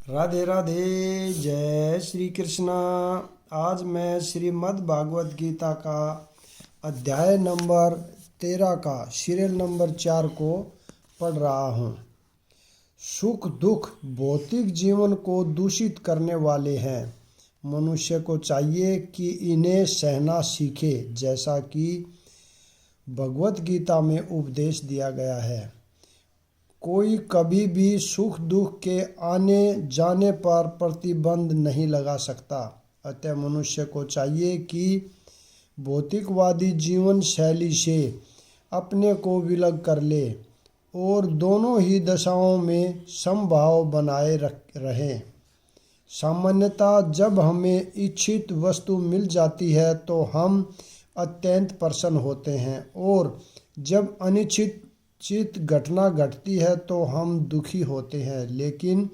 राधे राधे, जय श्री कृष्णा। आज मैं श्रीमद् भागवत गीता का अध्याय नंबर 13 का सीरियल नंबर 4 को पढ़ रहा हूँ। सुख दुख भौतिक जीवन को दूषित करने वाले हैं। मनुष्य को चाहिए कि इन्हें सहना सीखे, जैसा कि भगवत गीता में उपदेश दिया गया है। कोई कभी भी सुख दुख के आने जाने पर प्रतिबंध नहीं लगा सकता। अतः मनुष्य को चाहिए कि भौतिकवादी जीवन शैली से अपने को विलग कर ले और दोनों ही दशाओं में समभाव बनाए रहें। सामान्यतः जब हमें इच्छित वस्तु मिल जाती है तो हम अत्यंत प्रसन्न होते हैं, और जब अनिच्छित घटना घटती है तो हम दुखी होते हैं। लेकिन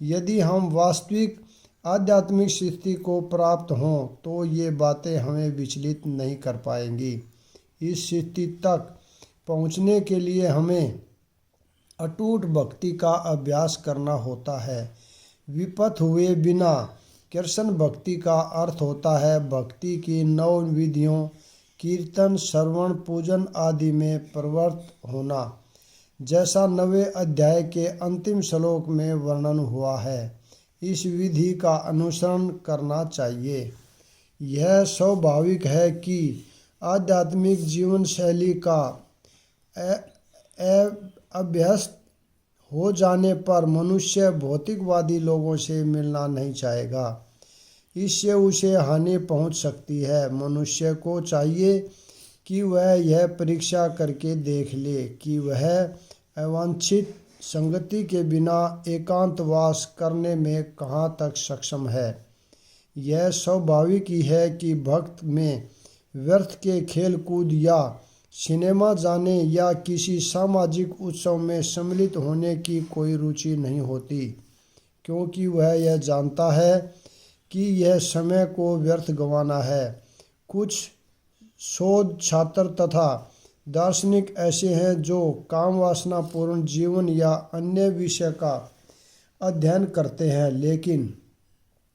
यदि हम वास्तविक आध्यात्मिक स्थिति को प्राप्त हों तो ये बातें हमें विचलित नहीं कर पाएंगी। इस स्थिति तक पहुँचने के लिए हमें अटूट भक्ति का अभ्यास करना होता है। विपथ हुए बिना कृष्ण भक्ति का अर्थ होता है भक्ति की 9 विधियों कीर्तन, श्रवण, पूजन आदि में प्रवृत्त होना, जैसा 9वें अध्याय के अंतिम श्लोक में वर्णन हुआ है। इस विधि का अनुसरण करना चाहिए। यह स्वाभाविक है कि आध्यात्मिक जीवन शैली का अभ्यस्त हो जाने पर मनुष्य भौतिकवादी लोगों से मिलना नहीं चाहेगा। इससे उसे हानि पहुंच सकती है। मनुष्य को चाहिए कि वह यह परीक्षा करके देख ले कि वह अवांछित संगति के बिना एकांतवास करने में कहाँ तक सक्षम है। यह स्वाभाविक ही है कि भक्त में व्यर्थ के खेल कूद या सिनेमा जाने या किसी सामाजिक उत्सव में सम्मिलित होने की कोई रुचि नहीं होती, क्योंकि वह यह जानता है कि यह समय को व्यर्थ गंवाना है। कुछ शोध छात्र तथा दार्शनिक ऐसे हैं जो काम वासना पूर्ण जीवन या अन्य विषय का अध्ययन करते हैं, लेकिन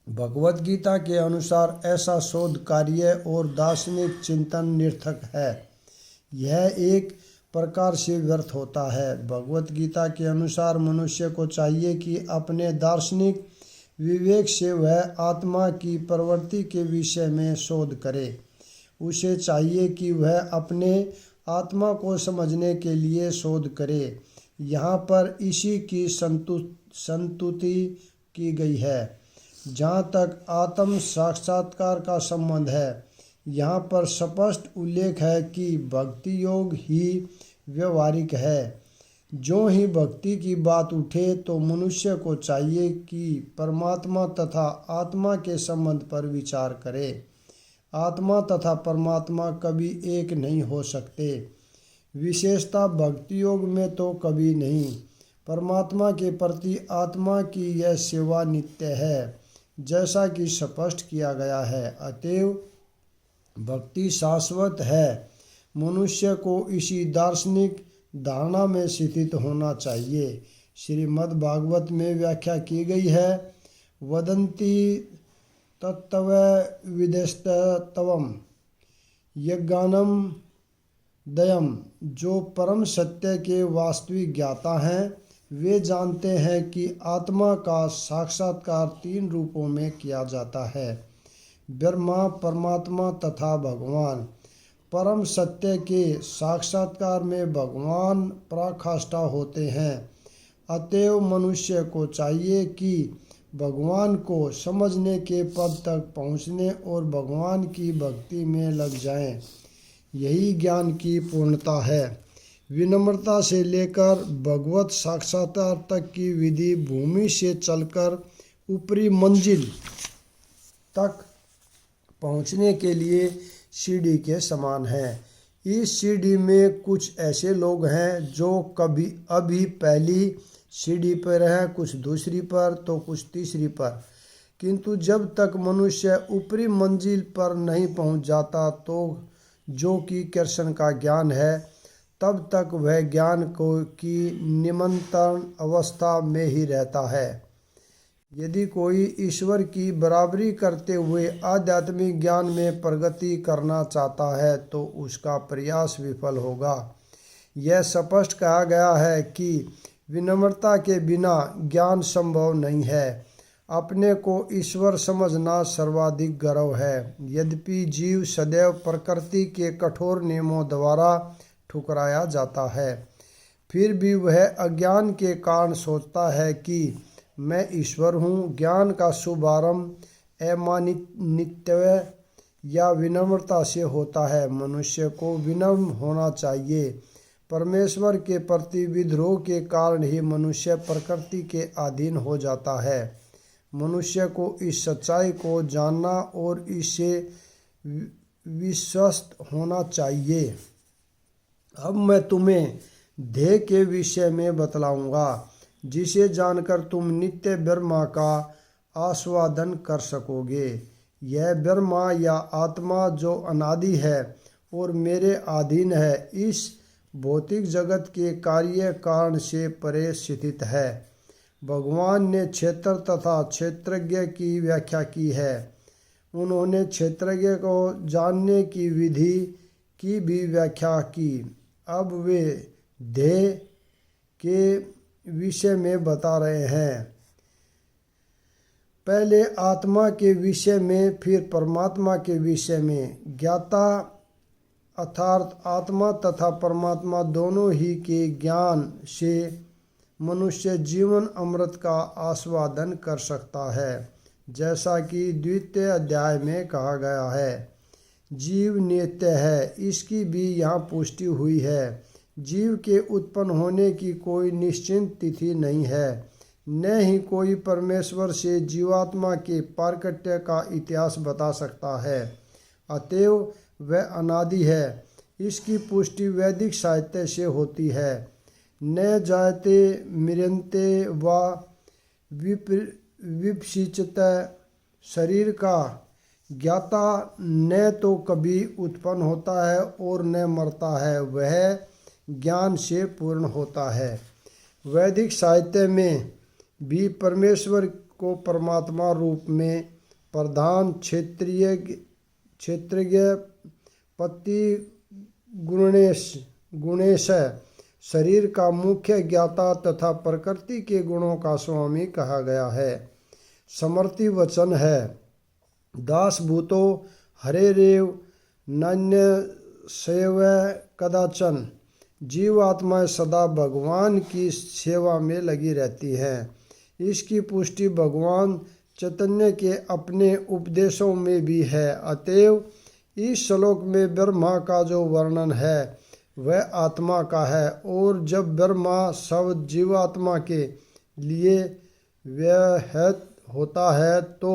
भगवत गीता के अनुसार ऐसा शोध कार्य और दार्शनिक चिंतन निरर्थक है। यह एक प्रकार से व्यर्थ होता है। भगवत गीता के अनुसार मनुष्य को चाहिए कि अपने दार्शनिक विवेक से वह आत्मा की प्रवृत्ति के विषय में शोध करे। उसे चाहिए कि वह अपने आत्मा को समझने के लिए शोध करे। यहाँ पर इसी की संतुति की गई है। जहाँ तक आत्म साक्षात्कार का संबंध है, यहाँ पर स्पष्ट उल्लेख है कि भक्ति योग ही व्यवहारिक है। जो ही भक्ति की बात उठे तो मनुष्य को चाहिए कि परमात्मा तथा आत्मा के संबंध पर विचार करे। आत्मा तथा परमात्मा कभी एक नहीं हो सकते। विशेषता भक्ति योग में तो कभी नहीं। परमात्मा के प्रति आत्मा की यह सेवा नित्य है, जैसा कि स्पष्ट किया गया है। अतएव भक्ति शाश्वत है। मनुष्य को इसी दार्शनिक धारणा में स्थित होना चाहिए। श्रीमद् भागवत में व्याख्या की गई है, वदन्ति तत्तव विदेस्तवम यज्ञानम दयम। जो परम सत्य के वास्तविक ज्ञाता हैं वे जानते हैं कि आत्मा का साक्षात्कार 3 रूपों में किया जाता है, ब्रह्मा, परमात्मा तथा भगवान। परम सत्य के साक्षात्कार में भगवान पराकाष्ठा होते हैं। अतएव मनुष्य को चाहिए कि भगवान को समझने के पद तक पहुँचने और भगवान की भक्ति में लग जाएं। यही ज्ञान की पूर्णता है। विनम्रता से लेकर भगवत साक्षात्कार तक की विधि भूमि से चलकर ऊपरी मंजिल तक पहुँचने के लिए सीढ़ी के समान है। इस सीढ़ी में कुछ ऐसे लोग हैं जो अभी पहली सीढ़ी पर है, कुछ दूसरी पर तो कुछ तीसरी पर। किंतु जब तक मनुष्य ऊपरी मंजिल पर नहीं पहुंच जाता तो जो कि कृष्ण का ज्ञान है, तब तक वह ज्ञान को की निमंत्रण अवस्था में ही रहता है। यदि कोई ईश्वर की बराबरी करते हुए आध्यात्मिक ज्ञान में प्रगति करना चाहता है तो उसका प्रयास विफल होगा। यह स्पष्ट कहा गया है कि विनम्रता के बिना ज्ञान संभव नहीं है। अपने को ईश्वर समझना सर्वाधिक गर्व है। यद्यपि जीव सदैव प्रकृति के कठोर नियमों द्वारा ठुकराया जाता है, फिर भी वह अज्ञान के कारण सोचता है कि मैं ईश्वर हूँ। ज्ञान का शुभारंभ अमानित्व या विनम्रता से होता है। मनुष्य को विनम्र होना चाहिए। परमेश्वर के प्रति विद्रोह के कारण ही मनुष्य प्रकृति के अधीन हो जाता है। मनुष्य को इस सच्चाई को जानना और इससे विश्वस्त होना चाहिए। अब मैं तुम्हें ध्येय के विषय में बतलाऊंगा, जिसे जानकर तुम नित्य ब्रह्मा का आस्वादन कर सकोगे। यह ब्रह्मा या आत्मा जो अनादि है और मेरे अधीन है, इस भौतिक जगत के कार्य कारण से परे स्थित है। भगवान ने क्षेत्र तथा क्षेत्रज्ञ की व्याख्या की है। उन्होंने क्षेत्रज्ञ को जानने की विधि की भी व्याख्या की। अब वे ध्येय के विषय में बता रहे हैं। पहले आत्मा के विषय में, फिर परमात्मा के विषय में। ज्ञाता अर्थात आत्मा तथा परमात्मा दोनों ही के ज्ञान से मनुष्य जीवन अमृत का आस्वादन कर सकता है। जैसा कि द्वितीय अध्याय में कहा गया है, जीव नित्य है, इसकी भी यहाँ पुष्टि हुई है। जीव के उत्पन्न होने की कोई निश्चित तिथि नहीं है, न ही कोई परमेश्वर से जीवात्मा के प्राकट्य का इतिहास बता सकता है। अतएव वह अनादि है। इसकी पुष्टि वैदिक साहित्य से होती है। न जायते मृत्यन्ते व विपसिचते। शरीर का ज्ञाता न तो कभी उत्पन्न होता है और न मरता है, वह ज्ञान से पूर्ण होता है। वैदिक साहित्य में भी परमेश्वर को परमात्मा रूप में प्रधान क्षेत्रज्ञ पति गुणेश शरीर का मुख्य ज्ञाता तथा प्रकृति के गुणों का स्वामी कहा गया है। समर्थी वचन है, दास भूतो हरेरेव नान्य सेव कदाचन। जीवात्माएं सदा भगवान की सेवा में लगी रहती हैं। इसकी पुष्टि भगवान चैतन्य के अपने उपदेशों में भी है। अतएव इस श्लोक में ब्रह्मा का जो वर्णन है वह आत्मा का है, और जब ब्रह्मा शब्द जीवात्मा के लिए व्यवहित होता है तो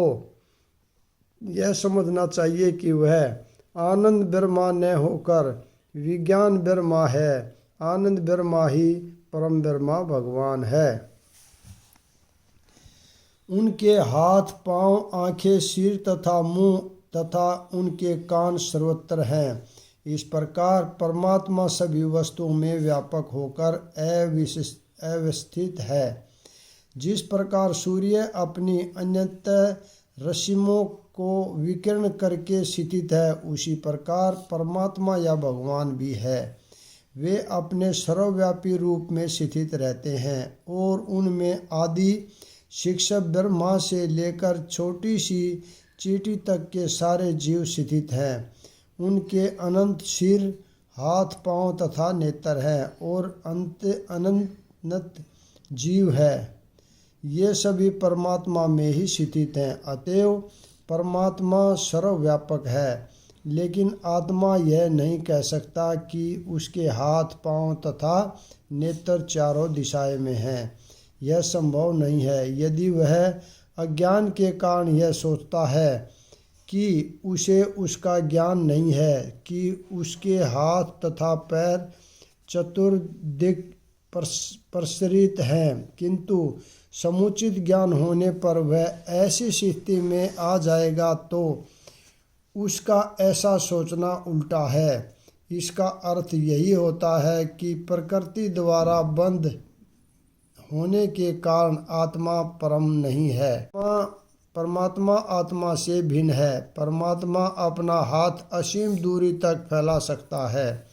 यह समझना चाहिए कि वह आनंद ब्रह्मा न होकर विज्ञान ब्रह्मा है। आनंद ब्रह्मा ही परम ब्रह्मा भगवान है। उनके हाथ, पांव, आंखें, सिर तथा मुंह तथा उनके कान सर्वत्र हैं। इस प्रकार परमात्मा सभी वस्तुओं में व्यापक होकर अवस्थित है। जिस प्रकार सूर्य अपनी अन्यतः रश्मियों को विकीर्ण करके स्थित है, उसी प्रकार परमात्मा या भगवान भी है। वे अपने सर्वव्यापी रूप में स्थित रहते हैं और उनमें आदि शिक्षक ब्रह्मा से लेकर छोटी सी चींटी तक के सारे जीव स्थित हैं। उनके अनंत सिर, हाथ, पांव तथा नेत्र हैं और अनंत जीव है। ये सभी परमात्मा में ही स्थित हैं। अतएव परमात्मा सर्वव्यापक है, लेकिन आत्मा यह नहीं कह सकता कि उसके हाथ, पांव तथा नेत्र चारों दिशाएं में हैं। यह संभव नहीं है। यदि वह अज्ञान के कारण यह सोचता है कि उसे उसका ज्ञान नहीं है कि उसके हाथ तथा पैर चतुर्दिक प्रसरित हैं, किंतु समुचित ज्ञान होने पर वह ऐसी स्थिति में आ जाएगा तो उसका ऐसा सोचना उल्टा है। इसका अर्थ यही होता है कि प्रकृति द्वारा बंद होने के कारण आत्मा परम नहीं है। परमात्मा आत्मा से भिन्न है। परमात्मा अपना हाथ असीम दूरी तक फैला सकता है,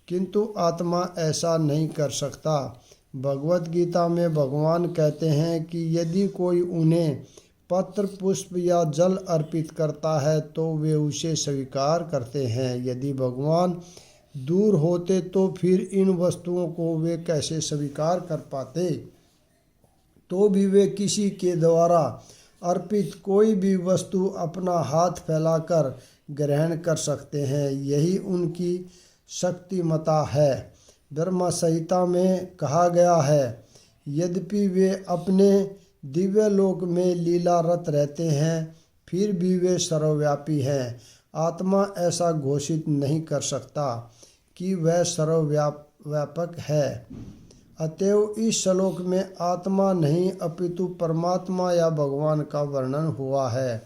किंतु आत्मा ऐसा नहीं कर सकता। भगवत गीता में भगवान कहते हैं कि यदि कोई उन्हें पत्र, पुष्प या जल अर्पित करता है तो वे उसे स्वीकार करते हैं। यदि भगवान दूर होते तो फिर इन वस्तुओं को वे कैसे स्वीकार कर पाते। तो भी वे किसी के द्वारा अर्पित कोई भी वस्तु अपना हाथ फैलाकर ग्रहण कर सकते हैं। यही उनकी शक्तिमता है। धर्म संहिता में कहा गया है, यद्यपि वे अपने दिव्य लोक में लीलारत रहते हैं, फिर भी वे सर्वव्यापी हैं। आत्मा ऐसा घोषित नहीं कर सकता कि वह सर्वव्यापक है। अतएव इस श्लोक में आत्मा नहीं अपितु परमात्मा या भगवान का वर्णन हुआ है।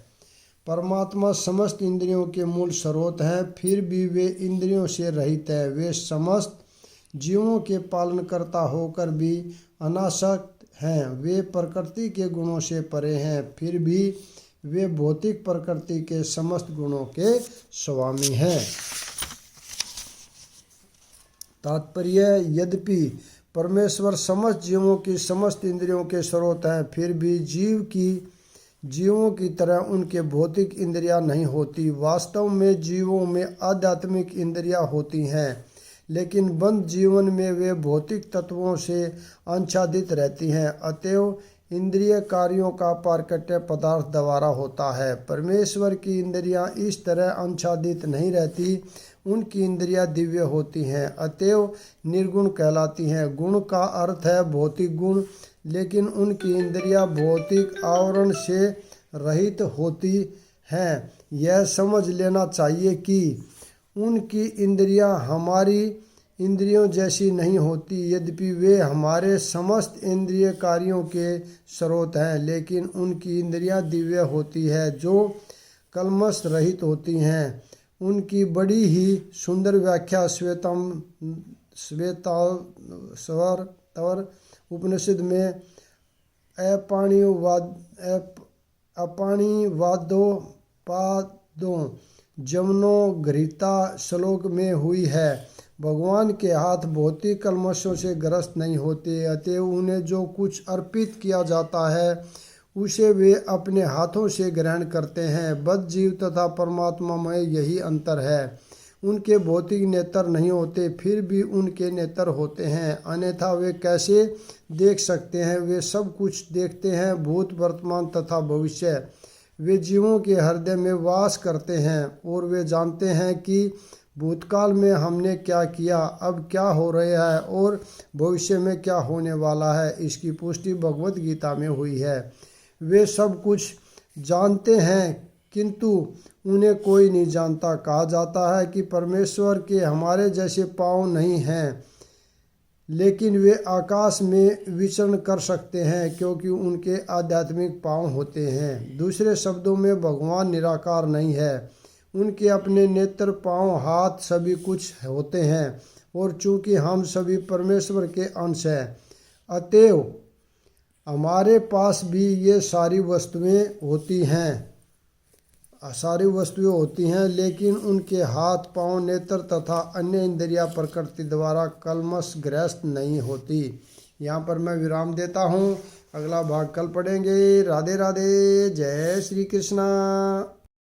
परमात्मा समस्त इंद्रियों के मूल स्रोत हैं, फिर भी वे इंद्रियों से रहित हैं। वे समस्त जीवों के पालनकर्ता होकर भी अनासक्त हैं। वे प्रकृति के गुणों से परे हैं, फिर भी वे भौतिक प्रकृति के समस्त गुणों के स्वामी हैं। तात्पर्य, यद्यपि परमेश्वर समस्त जीवों की समस्त इंद्रियों के स्रोत हैं, फिर भी जीवों की तरह उनके भौतिक इंद्रियां नहीं होती। वास्तव में जीवों में आध्यात्मिक इंद्रियां होती हैं, लेकिन बंध जीवन में वे भौतिक तत्वों से आच्छादित रहती हैं। अतएव इंद्रिय कार्यों का प्राकट्य पदार्थ द्वारा होता है। परमेश्वर की इंद्रियां इस तरह आच्छादित नहीं रहती। उनकी इंद्रियां दिव्य होती हैं, अतएव निर्गुण कहलाती हैं। गुण का अर्थ है भौतिक गुण, लेकिन उनकी इंद्रियां भौतिक आवरण से रहित होती हैं। यह समझ लेना चाहिए कि उनकी इंद्रियां हमारी इंद्रियों जैसी नहीं होती। यद्यपि वे हमारे समस्त इंद्रिय कार्यों के स्रोत हैं, लेकिन उनकी इंद्रियां दिव्य होती है, जो कलमश रहित होती हैं। उनकी बड़ी ही सुंदर व्याख्या श्वेताश्वतर उपनिषद में अपाणिवादोपादों जमनो घृता श्लोक में हुई है। भगवान के हाथ भौतिक कलमशों से ग्रस्त नहीं होते, अतएव उन्हें जो कुछ अर्पित किया जाता है उसे वे अपने हाथों से ग्रहण करते हैं। बद्ध जीव तथा परमात्मा में यही अंतर है। उनके भौतिक नेत्र नहीं होते, फिर भी उनके नेत्र होते हैं, अन्यथा वे कैसे देख सकते हैं। वे सब कुछ देखते हैं, भूत, वर्तमान तथा भविष्य। वे जीवों के हृदय में वास करते हैं और वे जानते हैं कि भूतकाल में हमने क्या किया, अब क्या हो रहा है और भविष्य में क्या होने वाला है। इसकी पुष्टि भगवत गीता में हुई है। वे सब कुछ जानते हैं, किंतु उन्हें कोई नहीं जानता। कहा जाता है कि परमेश्वर के हमारे जैसे पाँव नहीं हैं, लेकिन वे आकाश में विचरण कर सकते हैं, क्योंकि उनके आध्यात्मिक पाँव होते हैं। दूसरे शब्दों में भगवान निराकार नहीं है। उनके अपने नेत्र, पाँव, हाथ सभी कुछ होते हैं, और चूंकि हम सभी परमेश्वर के अंश हैं, अतएव हमारे पास भी ये सारी वस्तुएं होती हैं, लेकिन उनके हाथ, पाँव, नेत्र तथा अन्य इंद्रियां प्रकृति द्वारा कलमशग्रस्त नहीं होती। यहाँ पर मैं विराम देता हूँ। अगला भाग कल पढ़ेंगे। राधे राधे। जय श्री कृष्णा।